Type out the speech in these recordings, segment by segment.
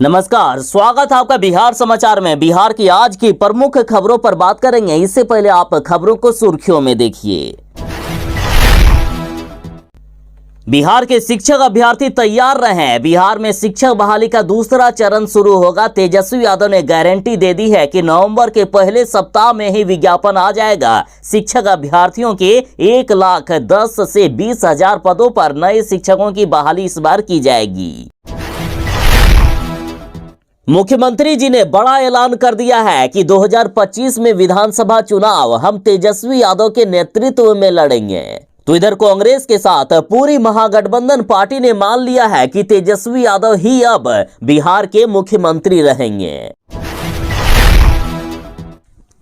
नमस्कार, स्वागत है आपका बिहार समाचार में। बिहार की आज की प्रमुख खबरों पर बात करेंगे। इससे पहले आप खबरों को सुर्खियों में देखिए। बिहार के शिक्षक अभ्यर्थी तैयार रहे। बिहार में शिक्षक बहाली का दूसरा चरण शुरू होगा। तेजस्वी यादव ने गारंटी दे दी है कि नवंबर के पहले सप्ताह में ही विज्ञापन आ जाएगा। शिक्षक अभ्यर्थियों के 1,10,000 से 20,000 पदों पर नए शिक्षकों की बहाली इस बार की जाएगी। मुख्यमंत्री जी ने बड़ा ऐलान कर दिया है कि 2025 में विधानसभा चुनाव हम तेजस्वी यादव के नेतृत्व में लड़ेंगे। तो इधर कांग्रेस के साथ पूरी महागठबंधन पार्टी ने मान लिया है कि तेजस्वी यादव ही अब बिहार के मुख्यमंत्री रहेंगे।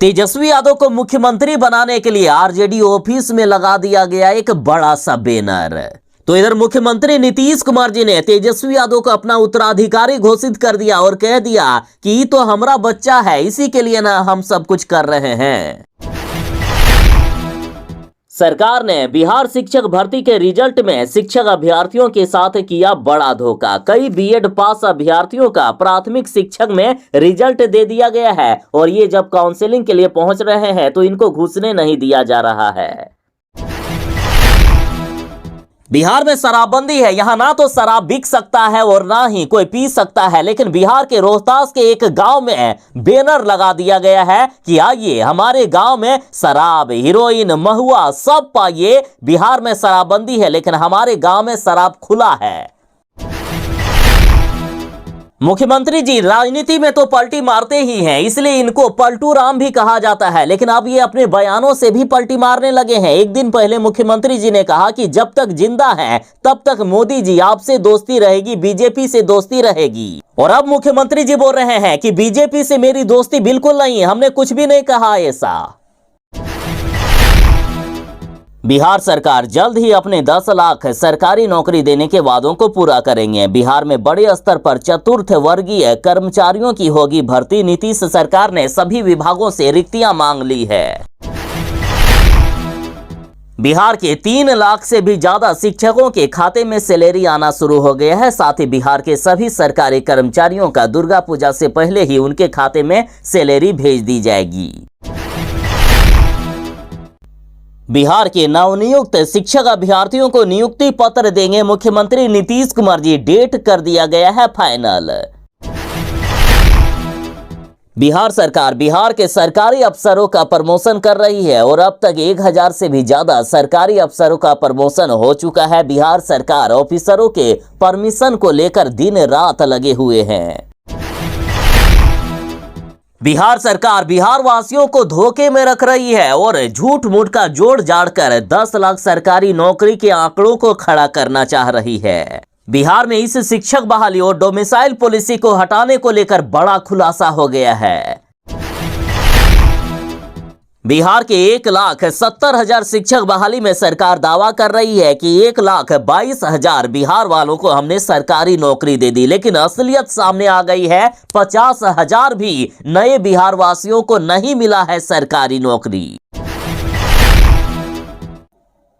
तेजस्वी यादव को मुख्यमंत्री बनाने के लिए आरजेडी ऑफिस में लगा दिया गया एक बड़ा सा बैनर। तो इधर मुख्यमंत्री नीतीश कुमार जी ने तेजस्वी यादव को अपना उत्तराधिकारी घोषित कर दिया और कह दिया कि तो हमारा बच्चा है, इसी के लिए ना हम सब कुछ कर रहे हैं। सरकार ने बिहार शिक्षक भर्ती के रिजल्ट में शिक्षक अभ्यर्थियों के साथ किया बड़ा धोखा। कई बीएड पास अभ्यर्थियों का प्राथमिक शिक्षक में रिजल्ट दे दिया गया है और ये जब काउंसलिंग के लिए पहुंच रहे हैं तो इनको घुसने नहीं दिया जा रहा है। बिहार में शराबबंदी है। यहाँ ना तो शराब बिक सकता है और ना ही कोई पी सकता है, लेकिन बिहार के रोहतास के एक गांव में बैनर लगा दिया गया है कि आइए हमारे गांव में शराब, हीरोइन, महुआ सब पाइए। बिहार में शराबबंदी है लेकिन हमारे गांव में शराब खुला है। मुख्यमंत्री जी राजनीति में तो पलटी मारते ही हैं, इसलिए इनको पलटू राम भी कहा जाता है। लेकिन अब ये अपने बयानों से भी पलटी मारने लगे हैं। एक दिन पहले मुख्यमंत्री जी ने कहा कि जब तक जिंदा हैं तब तक मोदी जी आपसे दोस्ती रहेगी, बीजेपी से दोस्ती रहेगी। और अब मुख्यमंत्री जी बोल रहे हैं कि बीजेपी से मेरी दोस्ती बिल्कुल नहीं है, हमने कुछ भी नहीं कहा ऐसा। बिहार सरकार जल्द ही अपने 10 लाख सरकारी नौकरी देने के वादों को पूरा करेंगे। बिहार में बड़े स्तर पर चतुर्थ वर्गीय कर्मचारियों की होगी भर्ती। नीतीश सरकार ने सभी विभागों से रिक्तियां मांग ली है। बिहार के 3 लाख से भी ज्यादा शिक्षकों के खाते में सैलरी आना शुरू हो गया है। साथ ही बिहार के सभी सरकारी कर्मचारियों का दुर्गा पूजा से पहले ही उनके खाते में सैलरी भेज दी जाएगी। बिहार के नवनियुक्त शिक्षक अभ्यर्थियों को नियुक्ति पत्र देंगे मुख्यमंत्री नीतीश कुमार जी। डेट कर दिया गया है फाइनल। बिहार सरकार बिहार के सरकारी अफसरों का प्रमोशन कर रही है और अब तक 1,000 से भी ज्यादा सरकारी अफसरों का प्रमोशन हो चुका है। बिहार सरकार ऑफिसरों के परमिशन को लेकर दिन रात लगे हुए हैं। बिहार सरकार बिहार वासियों को धोखे में रख रही है और झूठ मूठ का जोड़ जाड़ कर 10 लाख सरकारी नौकरी के आंकड़ों को खड़ा करना चाह रही है। बिहार में इस शिक्षक बहाली और डोमिसाइल पॉलिसी को हटाने को लेकर बड़ा खुलासा हो गया है। बिहार के 1,70,000 शिक्षक बहाली में सरकार दावा कर रही है कि 1,22,000 बिहार वालों को हमने सरकारी नौकरी दे दी, लेकिन असलियत सामने आ गई है। 50,000 भी नए बिहार वासियों को नहीं मिला है सरकारी नौकरी।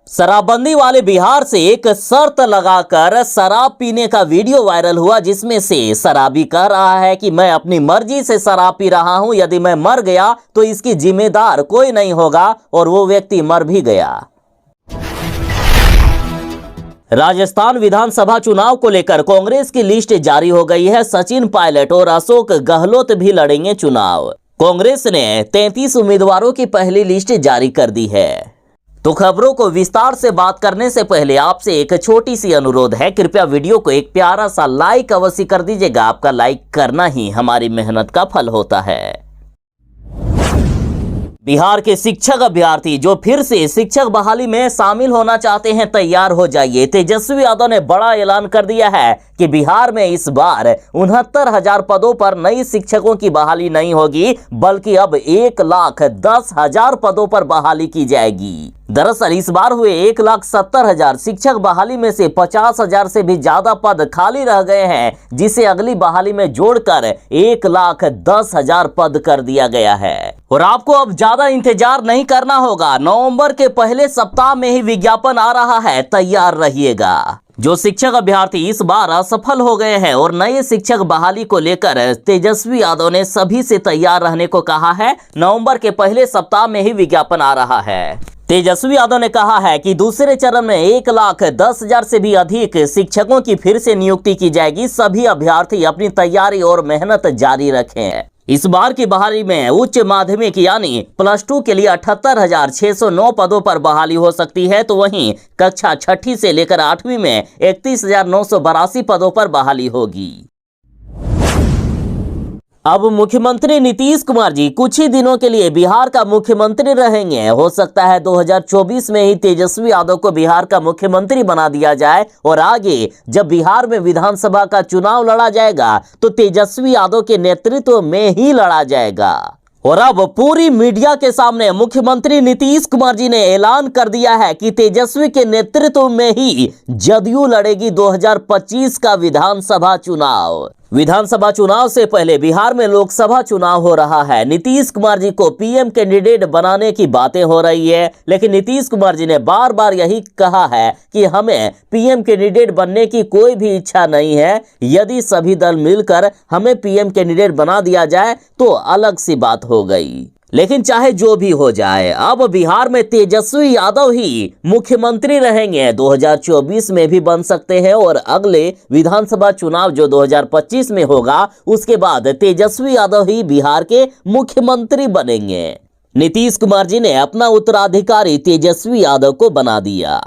शराबबंदी वाले बिहार से एक शर्त लगाकर शराब पीने का वीडियो वायरल हुआ, जिसमें से शराबी कह रहा है कि मैं अपनी मर्जी से शराब पी रहा हूं, यदि मैं मर गया तो इसकी जिम्मेदार कोई नहीं होगा, और वो व्यक्ति मर भी गया। राजस्थान विधानसभा चुनाव को लेकर कांग्रेस की लिस्ट जारी हो गई है। सचिन पायलट और अशोक गहलोत भी लड़ेंगे चुनाव। कांग्रेस ने 33 उम्मीदवारों की पहली लिस्ट जारी कर दी है। तो खबरों को विस्तार से बात करने से पहले आपसे एक छोटी सी अनुरोध है, कृपया वीडियो को एक प्यारा सा लाइक अवश्य कर दीजिएगा। आपका लाइक करना ही हमारी मेहनत का फल होता है। बिहार के शिक्षक अभ्यर्थी जो फिर से शिक्षक बहाली में शामिल होना चाहते हैं, तैयार हो जाइए। तेजस्वी यादव ने बड़ा ऐलान कर दिया है कि बिहार में इस बार 69,000 पदों पर नई शिक्षकों की बहाली नहीं होगी, बल्कि अब 1,10,000 पदों पर बहाली की जाएगी। दरअसल इस बार हुए 1,70,000 शिक्षक बहाली में से 50,000 से भी ज्यादा पद खाली रह गए हैं, जिसे अगली बहाली में जोड़कर 1,10,000 पद कर दिया गया है। और आपको अब ज्यादा इंतजार नहीं करना होगा। नवंबर के पहले सप्ताह में ही विज्ञापन आ रहा है, तैयार रहिएगा। जो शिक्षक अभ्यर्थी इस बार असफल हो गए हैं और नए शिक्षक बहाली को लेकर तेजस्वी यादव ने सभी से तैयार रहने को कहा है। नवंबर के पहले सप्ताह में ही विज्ञापन आ रहा है। तेजस्वी यादव ने कहा है कि दूसरे चरण में 1,10,000 से भी अधिक शिक्षकों की फिर से नियुक्ति की जाएगी। सभी अभ्यर्थी अपनी तैयारी और मेहनत जारी रखें। इस बार की बहाली में उच्च माध्यमिक यानी +2 के लिए 78,609 पदों पर बहाली हो सकती है, तो वहीं कक्षा 6ठी से लेकर 8वीं में 31,982 पदों पर बहाली होगी। अब मुख्यमंत्री नीतीश कुमार जी कुछ ही दिनों के लिए बिहार का मुख्यमंत्री रहेंगे। हो सकता है 2024 में ही तेजस्वी यादव को बिहार का मुख्यमंत्री बना दिया जाए और आगे जब बिहार में विधानसभा का चुनाव लड़ा जाएगा तो तेजस्वी यादव के नेतृत्व में ही लड़ा जाएगा। और अब पूरी मीडिया के सामने मुख्यमंत्री नीतीश कुमार जी ने ऐलान कर दिया है कि तेजस्वी के नेतृत्व में ही जदयू लड़ेगी 2025 का विधानसभा चुनाव। विधानसभा चुनाव से पहले बिहार में लोकसभा चुनाव हो रहा है। नीतीश कुमार जी को पीएम कैंडिडेट बनाने की बातें हो रही है, लेकिन नीतीश कुमार जी ने बार बार यही कहा है कि हमें पीएम कैंडिडेट बनने की कोई भी इच्छा नहीं है। यदि सभी दल मिलकर हमें पीएम कैंडिडेट बना दिया जाए तो अलग सी बात हो गई। लेकिन चाहे जो भी हो जाए, अब बिहार में तेजस्वी यादव ही मुख्यमंत्री रहेंगे। 2024 में भी बन सकते हैं और अगले विधानसभा चुनाव जो 2025 में होगा उसके बाद तेजस्वी यादव ही बिहार के मुख्यमंत्री बनेंगे। नीतीश कुमार जी ने अपना उत्तराधिकारी तेजस्वी यादव को बना दिया।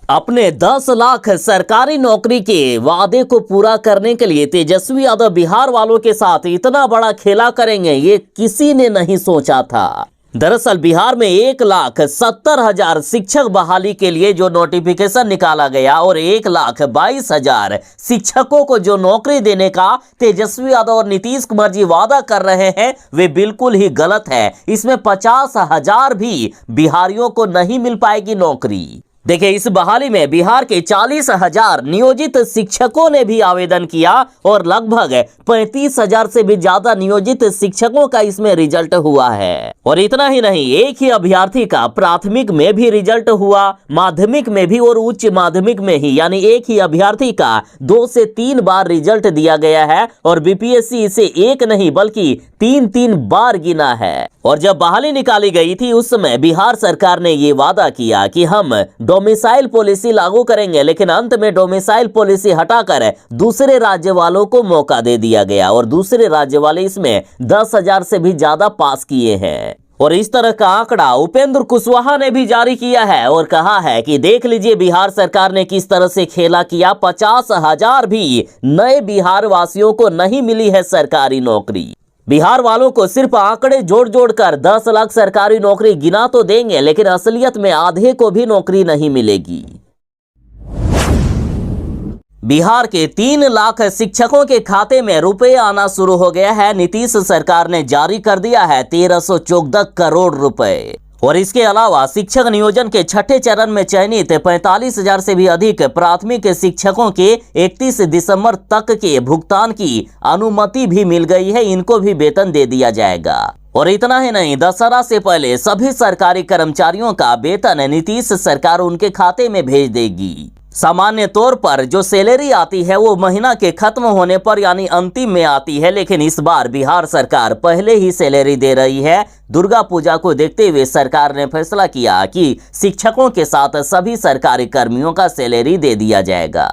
अपने 10 लाख सरकारी नौकरी के वादे को पूरा करने के लिए तेजस्वी यादव बिहार वालों के साथ इतना बड़ा खेला करेंगे, ये किसी ने नहीं सोचा था। दरअसल बिहार में 1,70,000 शिक्षक बहाली के लिए जो नोटिफिकेशन निकाला गया और 1,22,000 शिक्षकों को जो नौकरी देने का तेजस्वी यादव और नीतीश कुमार जी वादा कर रहे हैं वे बिल्कुल ही गलत है। इसमें 50,000 भी बिहारियों को नहीं मिल पाएगी नौकरी। देखिए, इस बहाली में बिहार के 40,000 नियोजित शिक्षकों ने भी आवेदन किया और लगभग 35,000 से भी ज्यादा नियोजित शिक्षकों का इसमें रिजल्ट हुआ है। और इतना ही नहीं, एक ही अभ्यर्थी का प्राथमिक में भी रिजल्ट हुआ, माध्यमिक में भी और उच्च माध्यमिक में ही, यानी एक ही अभ्यर्थी का 2 से 3 बार रिजल्ट दिया गया है और बीपीएससी इसे एक नहीं बल्कि 3 बार गिना है। और जब बहाली निकाली गई थी उस समय बिहार सरकार ने ये वादा किया कि हम डोमिसाइल पॉलिसी लागू करेंगे, लेकिन अंत में डोमिसाइल पॉलिसी हटाकर दूसरे राज्य वालों को मौका दे दिया गया और दूसरे राज्य वाले इसमें 10,000 से भी ज्यादा पास किए हैं। और इस तरह का आंकड़ा उपेंद्र कुशवाहा ने भी जारी किया है और कहा है कि देख लीजिए बिहार सरकार ने किस तरह से खेला किया। 50,000 भी नए बिहार वासियों को नहीं मिली है सरकारी नौकरी। बिहार वालों को सिर्फ आंकड़े जोड़ कर 10 लाख सरकारी नौकरी गिना तो देंगे, लेकिन असलियत में आधे को भी नौकरी नहीं मिलेगी। बिहार के 3 लाख शिक्षकों के खाते में रुपए आना शुरू हो गया है। नीतीश सरकार ने जारी कर दिया है 1314 करोड़ रुपए। और इसके अलावा शिक्षक नियोजन के 6ठे चरण में चयनित 45,000 से भी अधिक प्राथमिक शिक्षकों के 31 दिसंबर तक के भुगतान की अनुमति भी मिल गई है। इनको भी वेतन दे दिया जाएगा। और इतना ही नहीं, दशहरा से पहले सभी सरकारी कर्मचारियों का वेतन नीतीश सरकार उनके खाते में भेज देगी। सामान्य तौर पर जो सैलरी आती है वो महीना के खत्म होने पर यानी अंतिम में आती है, लेकिन इस बार बिहार सरकार पहले ही सैलरी दे रही है। दुर्गा पूजा को देखते हुए सरकार ने फैसला किया कि शिक्षकों के साथ सभी सरकारी कर्मियों का सैलरी दे दिया जाएगा।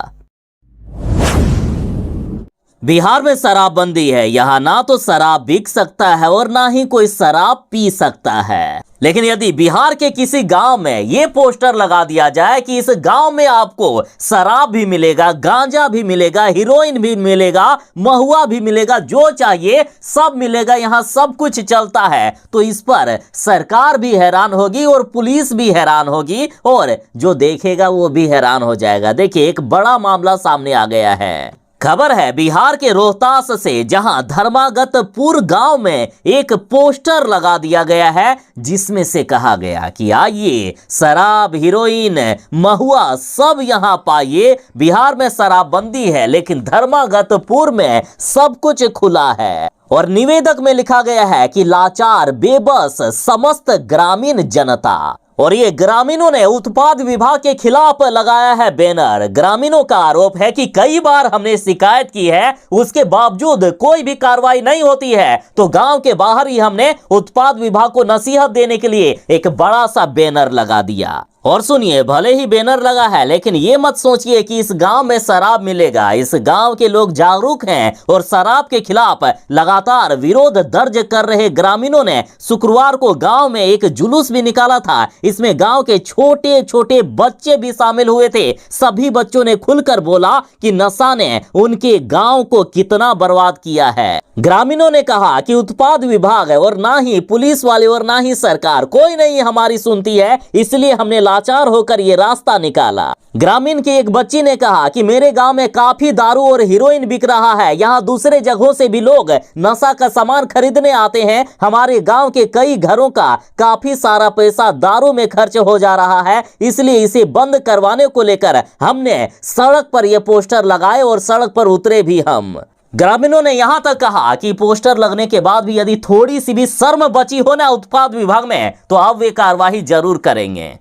बिहार में शराबबंदी है। यहाँ ना तो शराब बिक सकता है और ना ही कोई शराब पी सकता है। लेकिन यदि बिहार के किसी गांव में ये पोस्टर लगा दिया जाए कि इस गांव में आपको शराब भी मिलेगा, गांजा भी मिलेगा, हीरोइन भी मिलेगा, महुआ भी मिलेगा, जो चाहिए सब मिलेगा, यहाँ सब कुछ चलता है, तो इस पर सरकार भी हैरान होगी और पुलिस भी हैरान होगी और जो देखेगा वो भी हैरान हो जाएगा। देखिए, एक बड़ा मामला सामने आ गया है। खबर है बिहार के रोहतास से, जहां धर्मागतपुर गांव में एक पोस्टर लगा दिया गया है जिसमें से कहा गया कि आइए शराब, हीरोइन, महुआ सब यहां पाइए। बिहार में शराबबंदी है लेकिन धर्मागतपुर में सब कुछ खुला है। और निवेदक में लिखा गया है कि लाचार बेबस समस्त ग्रामीण जनता। और ये ग्रामीणों ने उत्पाद विभाग के खिलाफ लगाया है बैनर। ग्रामीणों का आरोप है कि कई बार हमने शिकायत की है, उसके बावजूद कोई भी कार्रवाई नहीं होती है, तो गांव के बाहर ही हमने उत्पाद विभाग को नसीहत देने के लिए एक बड़ा सा बैनर लगा दिया। और सुनिए, भले ही बैनर लगा है, लेकिन ये मत सोचिए कि इस गांव में शराब मिलेगा। इस गांव के लोग जागरूक हैं और शराब के खिलाफ लगातार विरोध दर्ज कर रहे ग्रामीणों ने शुक्रवार को गांव में एक जुलूस भी निकाला था। इसमें गांव के छोटे छोटे बच्चे भी शामिल हुए थे। सभी बच्चों ने खुलकर बोला कि नशा ने उनके गांव को कितना बर्बाद किया है। ग्रामीणों ने कहा कि उत्पाद विभाग और ना ही पुलिस वाले और ना ही सरकार कोई नहीं हमारी सुनती है, इसलिए हमने लाचार होकर ये रास्ता निकाला। ग्रामीण की एक बच्ची ने कहा कि मेरे गांव में काफी दारू और हीरोइन बिक रहा है, यहाँ दूसरे जगहों से भी लोग नशा का सामान खरीदने आते हैं। हमारे गांव के कई घरों का काफी सारा पैसा दारू में खर्च हो जा रहा है, इसलिए इसे बंद करवाने को लेकर हमने सड़क पर यह पोस्टर लगाए और सड़क पर उतरे भी हम। ग्रामीणों ने यहां तक कहा कि पोस्टर लगने के बाद भी यदि थोड़ी सी भी शर्म बची हो ना उत्पाद विभाग में, तो अब वे कार्रवाई जरूर करेंगे।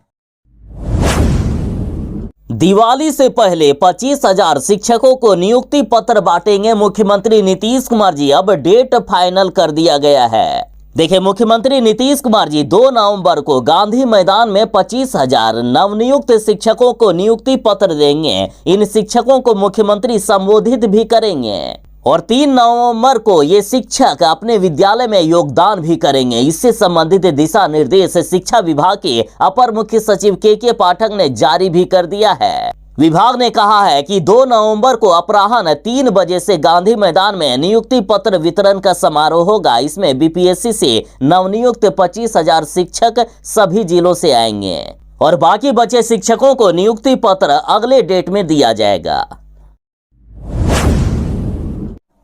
दिवाली से पहले 25,000 शिक्षकों को नियुक्ति पत्र बांटेंगे मुख्यमंत्री नीतीश कुमार जी। अब डेट फाइनल कर दिया गया है। देखिए, मुख्यमंत्री नीतीश कुमार जी 2 नवंबर को गांधी मैदान में 25,000 नवनियुक्त शिक्षकों को नियुक्ति पत्र देंगे। इन शिक्षकों को मुख्यमंत्री संबोधित भी करेंगे और 3 नवंबर को ये शिक्षक अपने विद्यालय में योगदान भी करेंगे। इससे संबंधित दिशा निर्देश शिक्षा विभाग के अपर मुख्य सचिव के पाठक ने जारी भी कर दिया है। विभाग ने कहा है कि 2 नवंबर को अपराह्न 3 बजे से गांधी मैदान में नियुक्ति पत्र वितरण का समारोह होगा। इसमें बीपीएससी से नवनियुक्त 25,000 शिक्षक सभी जिलों से आएंगे और बाकी बचे शिक्षकों को नियुक्ति पत्र अगले डेट में दिया जाएगा।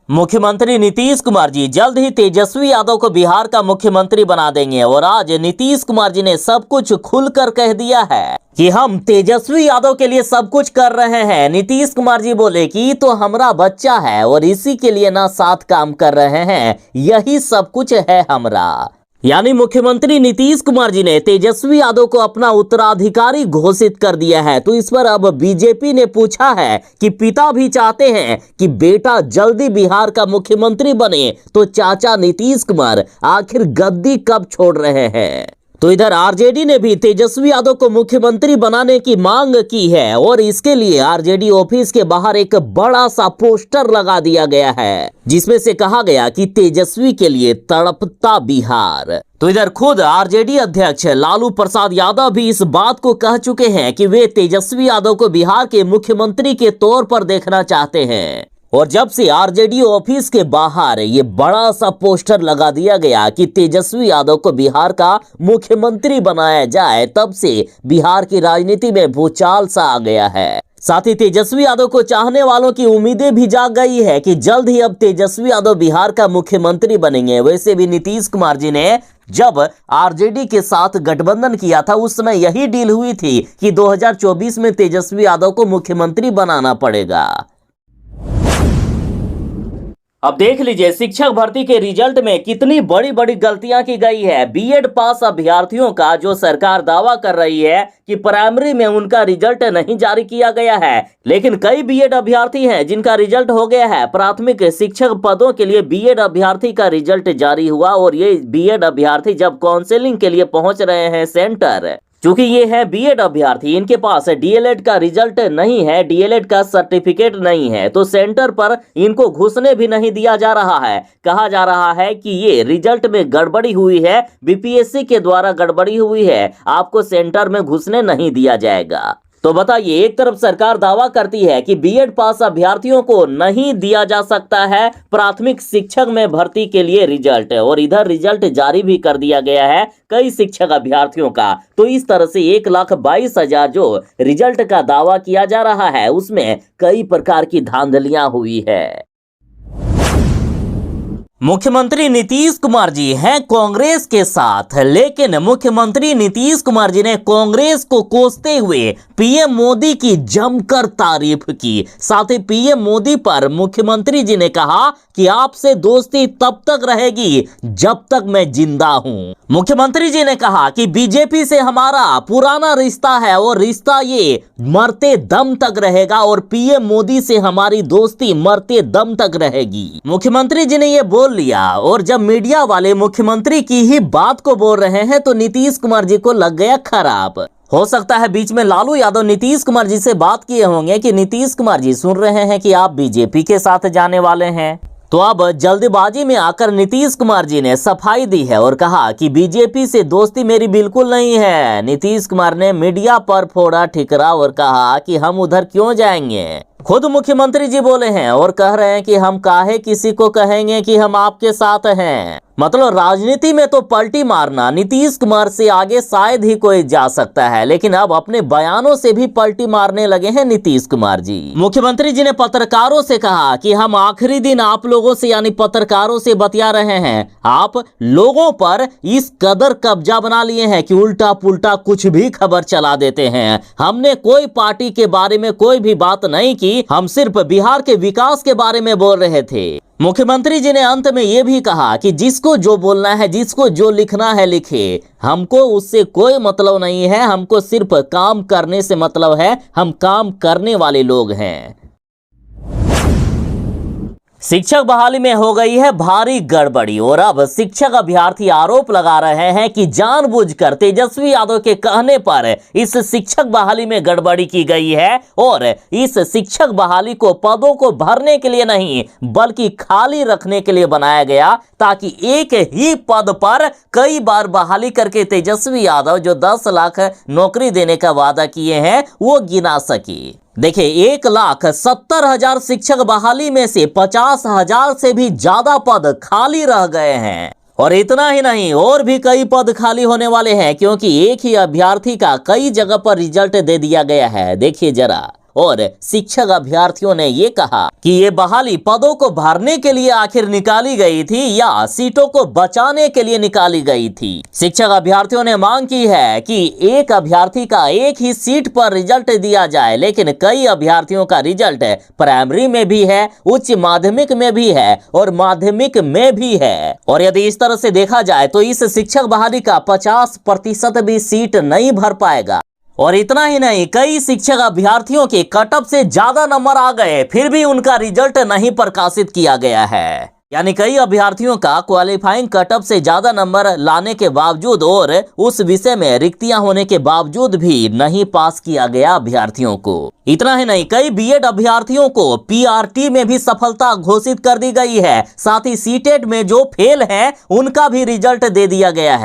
मुख्यमंत्री नीतीश कुमार जी जल्द ही तेजस्वी यादव को बिहार का मुख्यमंत्री बना देंगे और आज नीतीश कुमार जी ने सब कुछ खुलकर कह दिया है कि हम तेजस्वी यादव के लिए सब कुछ कर रहे हैं। नीतीश कुमार जी बोले कि तो हमारा बच्चा है और इसी के लिए ना साथ काम कर रहे हैं, यही सब कुछ है हमरा। यानी मुख्यमंत्री नीतीश कुमार जी ने तेजस्वी यादव को अपना उत्तराधिकारी घोषित कर दिया है। तो इस पर अब बीजेपी ने पूछा है कि पिता भी चाहते हैं कि बेटा जल्दी बिहार का मुख्यमंत्री बने, तो चाचा नीतीश कुमार आखिर गद्दी कब छोड़ रहे हैं। तो इधर आरजेडी ने भी तेजस्वी यादव को मुख्यमंत्री बनाने की मांग की है और इसके लिए आरजेडी ऑफिस के बाहर एक बड़ा सा पोस्टर लगा दिया गया है, जिसमें से कहा गया कि तेजस्वी के लिए तड़पता बिहार। तो इधर खुद आरजेडी अध्यक्ष लालू प्रसाद यादव भी इस बात को कह चुके हैं कि वे तेजस्वी यादव को बिहार के मुख्यमंत्री के तौर पर देखना चाहते हैं। और जब से आरजेडी ऑफिस के बाहर ये बड़ा सा पोस्टर लगा दिया गया कि तेजस्वी यादव को बिहार का मुख्यमंत्री बनाया जाए, तब से बिहार की राजनीति में भूचाल सा आ गया है। साथ ही तेजस्वी यादव को चाहने वालों की उम्मीदें भी जाग गई है कि जल्द ही अब तेजस्वी यादव बिहार का मुख्यमंत्री बनेंगे। वैसे भी नीतीश कुमार जी ने जब आरजेडी के साथ गठबंधन किया था, उस समय यही डील हुई थी कि 2024 में तेजस्वी यादव को मुख्यमंत्री बनाना पड़ेगा। अब देख लीजिए शिक्षक भर्ती के रिजल्ट में कितनी बड़ी बड़ी गलतियां की गई है। बीएड पास अभ्यर्थियों का जो सरकार दावा कर रही है कि प्राइमरी में उनका रिजल्ट नहीं जारी किया गया है, लेकिन कई बीएड अभ्यर्थी हैं जिनका रिजल्ट हो गया है। प्राथमिक शिक्षक पदों के लिए बीएड अभ्यर्थी का रिजल्ट जारी हुआ और ये बीएड अभ्यर्थी जब काउंसलिंग के लिए पहुंच रहे हैं सेंटर, क्योंकि ये है बीएड अभ्यर्थी, इनके पास डीएलएड का रिजल्ट नहीं है, डीएलएड का सर्टिफिकेट नहीं है, तो सेंटर पर इनको घुसने भी नहीं दिया जा रहा है। कहा जा रहा है कि ये रिजल्ट में गड़बड़ी हुई है, बीपीएससी के द्वारा गड़बड़ी हुई है, आपको सेंटर में घुसने नहीं दिया जाएगा। तो बताइए, एक तरफ सरकार दावा करती है कि बीएड पास अभ्यर्थियों को नहीं दिया जा सकता है प्राथमिक शिक्षक में भर्ती के लिए रिजल्ट, और इधर रिजल्ट जारी भी कर दिया गया है कई शिक्षक अभ्यर्थियों का। तो इस तरह से 1,22,000 जो रिजल्ट का दावा किया जा रहा है, उसमें कई प्रकार की धांधलियां हुई है। मुख्यमंत्री नीतीश कुमार जी हैं कांग्रेस के साथ, लेकिन मुख्यमंत्री नीतीश कुमार जी ने कांग्रेस को कोसते हुए पीएम मोदी की जमकर तारीफ की। साथ ही पीएम मोदी पर मुख्यमंत्री जी ने कहा कि आपसे दोस्ती तब तक रहेगी जब तक मैं जिंदा हूं। मुख्यमंत्री जी ने कहा कि बीजेपी से हमारा पुराना रिश्ता है और रिश्ता ये मरते दम तक रहेगा और पीएम मोदी से हमारी दोस्ती मरते दम तक रहेगी। मुख्यमंत्री जी ने ये बोल लिया और जब मीडिया वाले मुख्यमंत्री की ही बात को बोल रहे हैं तो नीतीश कुमार जी को लग गया खराब। हो सकता है बीच में लालू यादव नीतीश कुमार जी से बात किए होंगे कि नीतीश कुमार जी सुन रहे हैं कि आप बीजेपी के साथ जाने वाले हैं, तो अब जल्दबाजी में आकर नीतीश कुमार जी ने सफाई दी है और कहा कि बीजेपी से दोस्ती मेरी बिल्कुल नहीं है। नीतीश कुमार ने मीडिया पर फोड़ा ठिकरा और कहा कि हम उधर क्यों जाएंगे। खुद मुख्यमंत्री जी बोले हैं और कह रहे हैं कि हम काहे किसी को कहेंगे कि हम आपके साथ हैं। मतलब राजनीति में तो पलटी मारना नीतीश कुमार से आगे शायद ही कोई जा सकता है, लेकिन अब अपने बयानों से भी पलटी मारने लगे हैं नीतीश कुमार जी। मुख्यमंत्री जी ने पत्रकारों से कहा कि हम आखिरी दिन आप लोगों से यानी पत्रकारों से बतिया रहे हैं। आप लोगों पर इस कदर कब्जा बना लिए हैं कि उल्टा पुल्टा कुछ भी खबर चला देते हैं। हमने कोई पार्टी के बारे में कोई भी बात नहीं की, हम सिर्फ बिहार के विकास के बारे में बोल रहे थे। मुख्यमंत्री जी ने अंत में यह भी कहा कि जिसको जो बोलना है, जिसको जो लिखना है लिखे, हमको उससे कोई मतलब नहीं है, हमको सिर्फ काम करने से मतलब है, हम काम करने वाले लोग हैं। शिक्षक बहाली में हो गई है भारी गड़बड़ी और अब शिक्षक अभ्यर्थी आरोप लगा रहे हैं कि जानबूझकर तेजस्वी यादव के कहने पर इस शिक्षक बहाली में गड़बड़ी की गई है और इस शिक्षक बहाली को पदों को भरने के लिए नहीं बल्कि खाली रखने के लिए बनाया गया, ताकि एक ही पद पर कई बार बहाली करके तेजस्वी यादव जो 10 लाख नौकरी देने का वादा किए हैं वो गिना सके। देखिए 1,70,000 शिक्षक बहाली में से 50,000 से भी ज्यादा पद खाली रह गए हैं और इतना ही नहीं और भी कई पद खाली होने वाले हैं, क्योंकि एक ही अभ्यर्थी का कई जगह पर रिजल्ट दे दिया गया है। देखिए जरा, और शिक्षक अभ्यर्थियों ने ये कहा कि ये बहाली पदों को भरने के लिए आखिर निकाली गई थी या सीटों को बचाने के लिए निकाली गई थी। शिक्षक अभ्यर्थियों ने मांग की है कि एक अभ्यर्थी का एक ही सीट पर रिजल्ट दिया जाए, लेकिन कई अभ्यर्थियों का रिजल्ट प्राइमरी में भी है, उच्च माध्यमिक में भी है और माध्यमिक में भी है। और यदि इस तरह से देखा जाए तो इस शिक्षक बहाली का 50% भी सीट नहीं भर पाएगा। और इतना ही नहीं, कई शिक्षक अभ्यर्थियों के कटऑफ से ज्यादा नंबर आ गए फिर भी उनका रिजल्ट नहीं प्रकाशित किया गया है। यानी कई अभ्यर्थियों का क्वालिफाइंग कटऑफ से ज्यादा नंबर लाने के बावजूद और उस विषय में रिक्तियां होने के बावजूद भी नहीं पास किया गया अभ्यर्थियों को। इतना ही नहीं, कई बीएड अभ्यर्थियों को पीआरटी में भी सफलता घोषित कर दी गई है। साथ ही सीटेट में जो फेल हैं उनका भी रिजल्ट दे दिया गया है।